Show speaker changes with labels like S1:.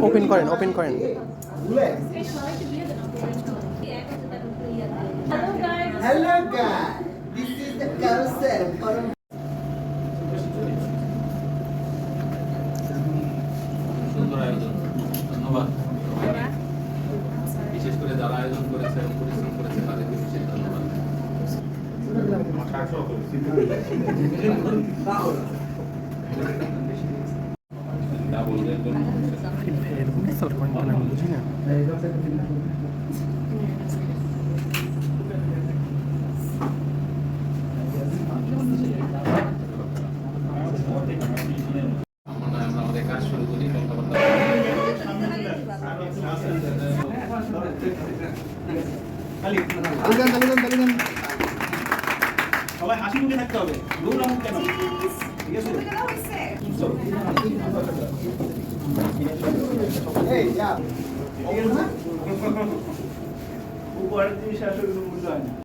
S1: Open করেন, open করেন।
S2: Hello guys, this is the carousel.
S3: সুন্দর আয়োজন, ধন্যবাদ। বিশেষ করে যারা আয়োজন করেছে এবং পরিশ্রম করেছে তাদেরকে বিশেষ ধন্যবাদ।
S1: বুঝি না।
S3: আমরা আমাদের কাজ শুরু করি।
S4: সবাই হাসি মুখে থাকতে হবে, দৌড় রাখুন কেন, ঠিক আছে? উপহারের জিনিস আসলে মূল্য হয় না।